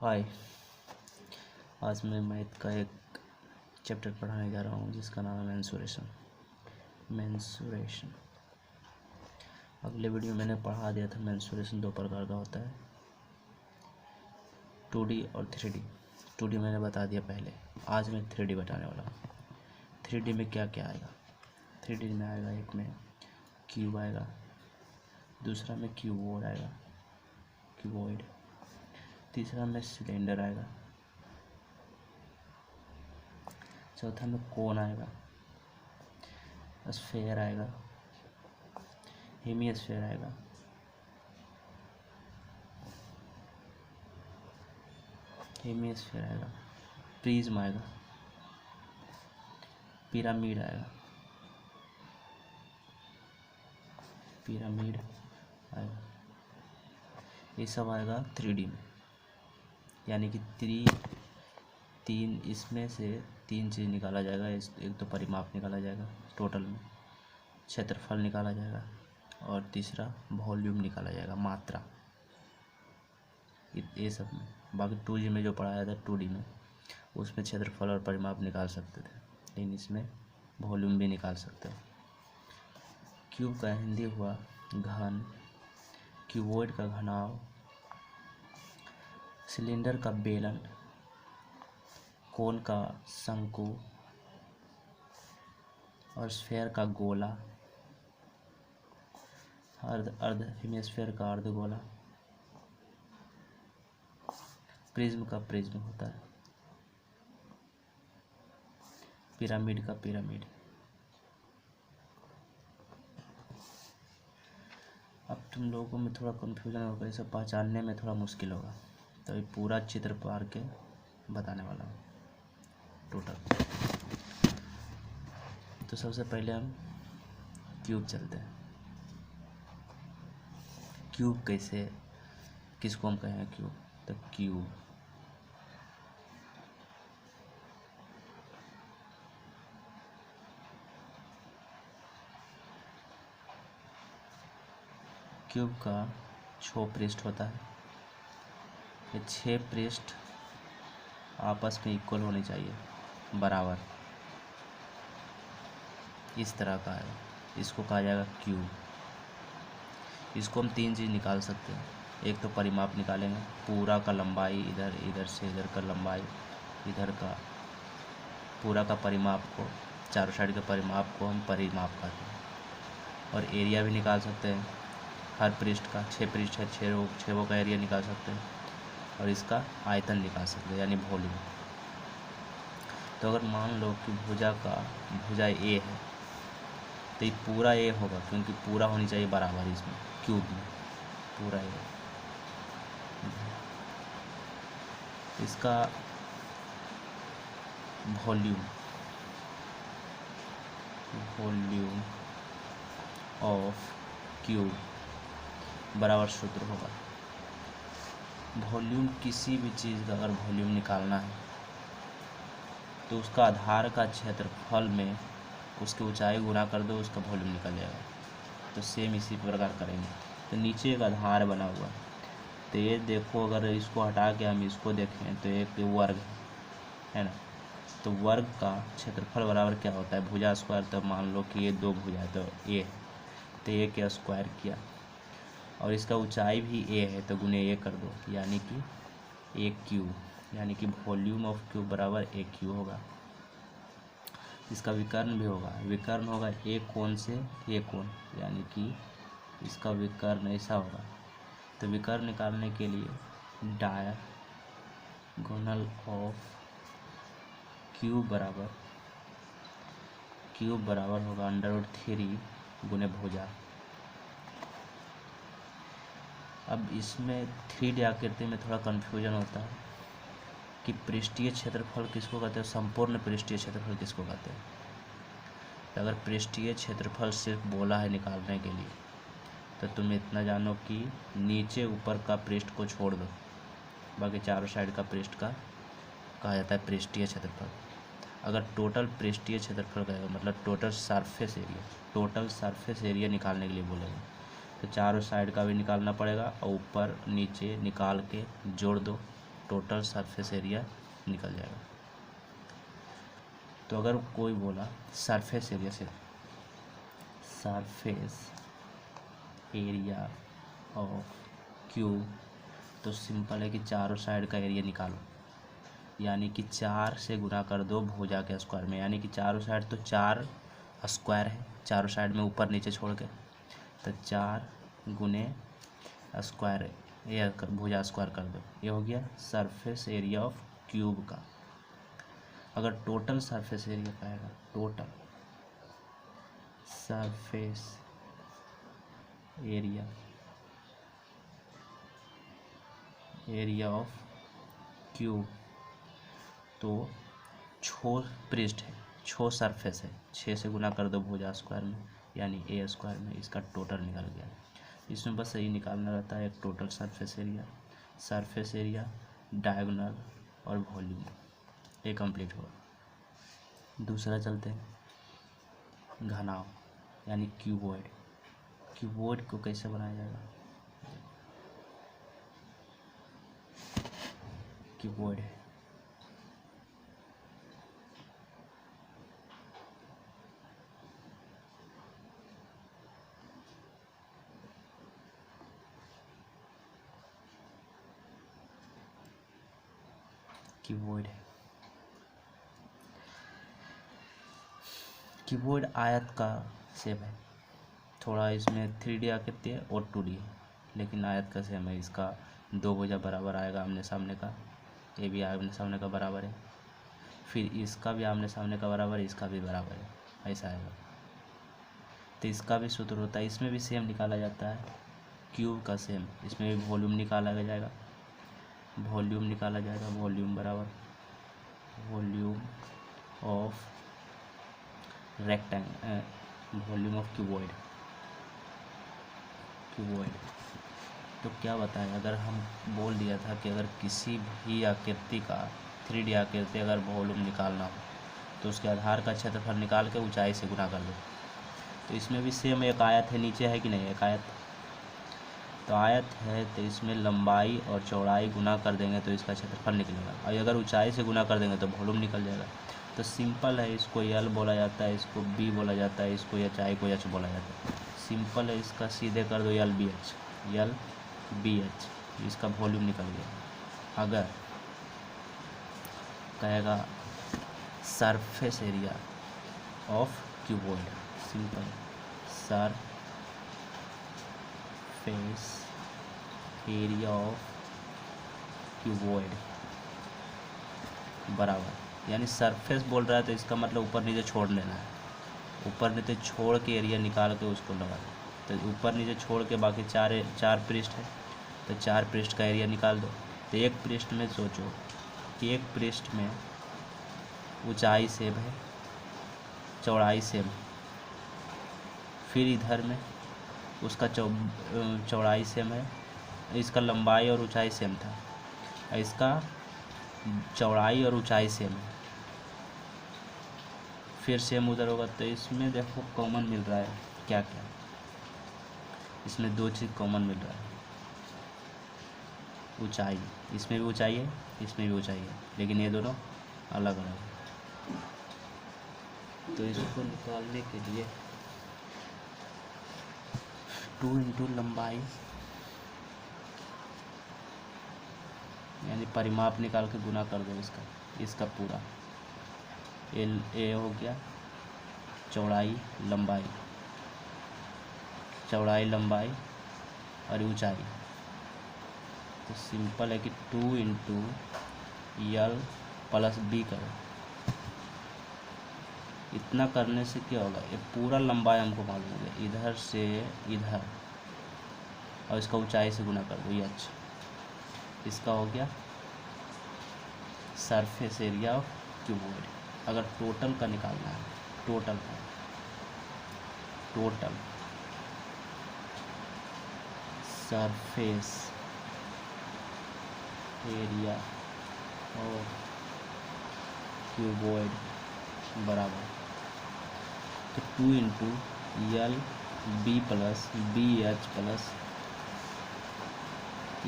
हाय। आज मैं मैथ का एक चैप्टर पढ़ाने जा रहा हूँ जिसका नाम है मेंसुरेशन। अगले वीडियो मैंने पढ़ा दिया था मेंसुरेशन दो प्रकार का होता है, 2D और 3D। 2D मैंने बता दिया पहले। आज मैं 3D बताने वाला हूँ। 3D में क्या क्या आएगा? 3D में आएगा, एक में क्यूब आएगा, दूसरा में क्यूबॉइड आएगा, तीसरा में सिलेंडर आएगा, चौथा में कोन आएगा, स्फेयर आएगा, हेमिस्फेयर आएगा, प्रिज्म आएगा, पिरामिड आएगा, ये सब आएगा 3D में। यानी कि तीन इसमें से तीन चीज़ निकाला जाएगा। एक तो परिमाप निकाला जाएगा, टोटल में क्षेत्रफल निकाला जाएगा, और तीसरा वॉल्यूम निकाला जाएगा, मात्रा। ये सब में बाकी 2G में जो पढ़ाया था 2D में, उसमें क्षेत्रफल और परिमाप निकाल सकते थे, लेकिन इसमें वॉल्यूम भी निकाल सकते हो। क्यूब का हिंदी हुआ घन, क्यूबॉइड का घनाव, सिलेंडर का बेलन, कोन का शंकु, और स्फेयर का गोला, अर्ध हेमिस्फेयर का अर्धगोला, प्रिज्म का प्रिज्म होता है, पिरामिड का पिरामिड। अब तुम लोगों में थोड़ा कन्फ्यूजन होगा, इसे पहचानने में थोड़ा मुश्किल होगा, तो ये पूरा चित्र पार के बताने वाला हूँ टोटल। तो सबसे पहले हम क्यूब चलते हैं। क्यूब कैसे, किसको हम कहें क्यूब? तो क्यूब का 6 पृष्ठ होता है। ये 6 पृष्ठ आपस में इक्वल होने चाहिए, बराबर, इस तरह का है। इसको कहा जाएगा क्यूब। इसको हम 3 चीज़ निकाल सकते हैं। एक तो परिमाप निकालेंगे, पूरा का लंबाई, इधर से इधर का लंबाई, इधर का पूरा का परिमाप को, चारों साइड के परिमाप को हम परिमाप कहते हैं। और एरिया भी निकाल सकते हैं, हर पृष्ठ का 6 पृष्ठ है, 6 का एरिया निकाल सकते हैं, और इसका आयतन निकाल सकते हैं, यानी वॉल्यूम। तो अगर मान लो कि भुजा ए है, तो ये पूरा ए होगा, क्योंकि पूरा होनी चाहिए बराबर इसमें, क्यूब में पूरा ए। इसका वॉल्यूम ऑफ क्यूब बराबर सूत्र होगा। वॉल्यूम, किसी भी चीज़ का अगर वॉल्यूम निकालना है तो उसका आधार का क्षेत्रफल में उसकी ऊंचाई गुना कर दो, उसका वॉल्यूम निकल जाएगा। तो सेम इसी प्रकार करेंगे। तो नीचे एक आधार बना हुआ, तो ये देखो, अगर इसको हटा के हम इसको देखें तो एक वर्ग है ना। तो वर्ग का क्षेत्रफल बराबर क्या होता है? भुजा स्क्वायर। तो मान लो कि ये 2 भुजा है, तो ए, तो ए के स्क्वायर किया, और इसका ऊंचाई भी ए है, तो गुने ए कर दो, यानी कि ए क्यूब, यानी कि वॉल्यूम ऑफ क्यूब बराबर ए क्यूब होगा। इसका विकर्ण भी होगा, विकर्ण होगा ए कोण से ए कोण, यानी कि इसका विकर्ण ऐसा होगा। तो विकर्ण निकालने के लिए डायगोनल ऑफ क्यूब बराबर होगा √3 गुने भुजा। अब इसमें 3D आकृति में थोड़ा कन्फ्यूजन होता है कि पृष्ठीय क्षेत्रफल किसको कहते हैं, संपूर्ण पृष्ठीय क्षेत्रफल किसको कहते हैं। तो अगर पृष्ठीय क्षेत्रफल सिर्फ बोला है निकालने के लिए, तो तुम इतना जानो कि नीचे ऊपर का पृष्ठ को छोड़ दो, बाकी चारों साइड का पृष्ठ का कहा जाता है पृष्ठीय क्षेत्रफल। अगर टोटल पृष्ठीय क्षेत्रफल कहेगा, मतलब टोटल सरफेस एरिया निकालने के लिए बोलेगा, तो चारों साइड का भी निकालना पड़ेगा, और ऊपर नीचे निकाल के जोड़ दो, टोटल सरफेस एरिया निकल जाएगा। तो अगर कोई बोला सरफेस एरिया से, सरफेस एरिया ऑफ क्यूब, तो सिंपल है कि चारों साइड का एरिया निकालो, यानी कि 4 से गुना कर दो भुजा के स्क्वायर में, यानी कि चारों साइड तो 4 स्क्वायर है चारों साइड में ऊपर नीचे छोड़ के, तो 4 गुने स्क्वायर या भुजा स्क्वायर कर दो, ये हो गया सरफेस एरिया ऑफ क्यूब का। अगर टोटल सरफेस एरिया का आएगा, total surface area of cube, तो 6 पृष्ठ है, 6 सरफेस है, 6 से गुना कर दो भुजा स्क्वायर में, यानी ए स्क्वायर में, इसका टोटल निकल गया। इसमें बस यही निकालना रहता है, एक टोटल सरफेस एरिया, डायगोनल और वॉल्यूम, ये कंप्लीट हुआ। दूसरा चलते हैं घनाव, यानी क्यूबॉइड। क्यूबॉइड को कैसे बनाया जाएगा? क्यूबॉइड है, क्यूबॉइड आयत का शेप है, थोड़ा इसमें 3D आकृति है और 2D है, लेकिन आयत का सेम है। इसका 2 भुजा बराबर आएगा आमने सामने का, ये भी आमने सामने का बराबर है, फिर इसका भी आमने सामने का बराबर है, इसका भी बराबर है, ऐसा आएगा। तो इसका भी सूत्र होता है, इसमें भी सेम निकाला जाता है, क्यूब का सेम, इसमें भी वॉल्यूम निकाला जाएगा, वॉल्यूम बराबर volume of rectangle, volume of cuboid. तो क्या बताएं, अगर हम बोल दिया था कि अगर किसी भी आकृति का 3D आकृति अगर वॉल्यूम निकालना हो तो उसके आधार का क्षेत्रफल निकाल के ऊंचाई से गुना कर दो। तो इसमें भी सेम एक आयत है, नीचे है कि नहीं, एक आयत, तो आयत है तो इसमें लंबाई और चौड़ाई गुना कर देंगे तो इसका क्षेत्रफल निकलेगा, और अगर ऊंचाई से गुना कर देंगे तो वॉल्यूम निकल जाएगा। तो सिंपल है, इसको यल बोला जाता है, इसको बी बोला जाता है, इसको एच आई को एच बोला जाता है। सिंपल है, इसका सीधे कर दो यल बी एच, इसका वॉल्यूम निकल गया। अगर कहेगा surface area of cuboid, simple surface area of cuboid बराबर, यानी सरफेस बोल रहा है तो इसका मतलब ऊपर नीचे छोड़ लेना है, ऊपर नीचे छोड़ के एरिया निकाल के उसको लगा दो। तो ऊपर नीचे छोड़ के बाकी 4 पृष्ठ है, तो 4 पृष्ठ का एरिया निकाल दो। तो एक पृष्ठ में सोचो कि एक पृष्ठ में ऊंचाई सेम है, चौड़ाई सेम, फिर इधर में उसका चौड़ाई सेम है, इसका लंबाई और ऊंचाई सेम था, इसका चौड़ाई और ऊंचाई सेम है, फिर सेम उधर होगा। तो इसमें देखो कॉमन मिल रहा है क्या क्या, इसमें 2 चीज़ कॉमन मिल रहा है, ऊंचाई, इसमें भी ऊंचाई है, इसमें भी ऊंचाई है, लेकिन ये दोनों अलग अलग है। तो इसको निकालने के लिए 2 इंटू लंबाई, यानी परिमाप निकाल के गुना कर दो इसका पूरा, ए हो गया चौड़ाई लंबाई और ऊंचाई। तो सिंपल है कि 2 इंटू यल प्लस बी करो। इतना करने से क्या होगा, ये पूरा लंबाई हमको मालूम होगा, इधर से इधर, और इसका ऊंचाई से गुना कर दो, ये अच्छा, इसका हो गया सरफेस एरिया ऑफ क्यूबॉइड। अगर टोटल का निकालना है, total surface area of cuboid बराबर, तो 2 into L B plus B H plus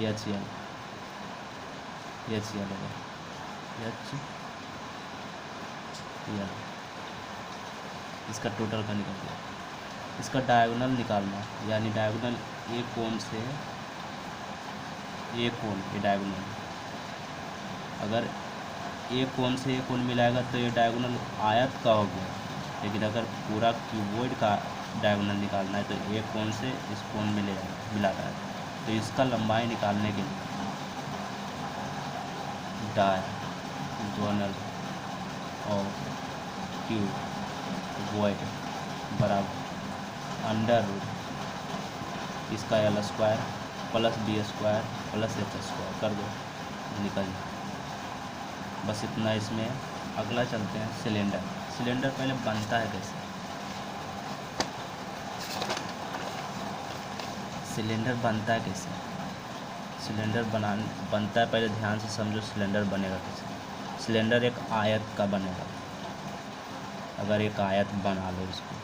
H L, H L होगा, एच यल। इसका टोटल का निकल गया। इसका डायगोनल निकालना है, यानी डायगोनल ए कोण से ए कोण, ये डायगोनल, अगर ए कोण से ए कोण मिलाएगा तो ये डायगोनल आयत का हो गया। लेकिन अगर पूरा क्यूबॉइड का डायगोनल निकालना है तो ए कोण से इस कोण में मिला रहा है, तो इसका लंबाई निकालने के लिए डायगोनल ऑफ क्यूबॉइड बराबर अंडर रूट इसका l square plus b square plus h square कर दो, निकल जाए। बस इतना इसमें। अगला चलते हैं सिलेंडर। सिलेंडर पहले बनता है कैसे? सिलेंडर बनता है कैसे? सिलेंडर बनता है, पहले ध्यान से समझो सिलेंडर बनेगा कैसे। सिलेंडर एक आयत का बनेगा। अगर एक आयत बना लो इसको,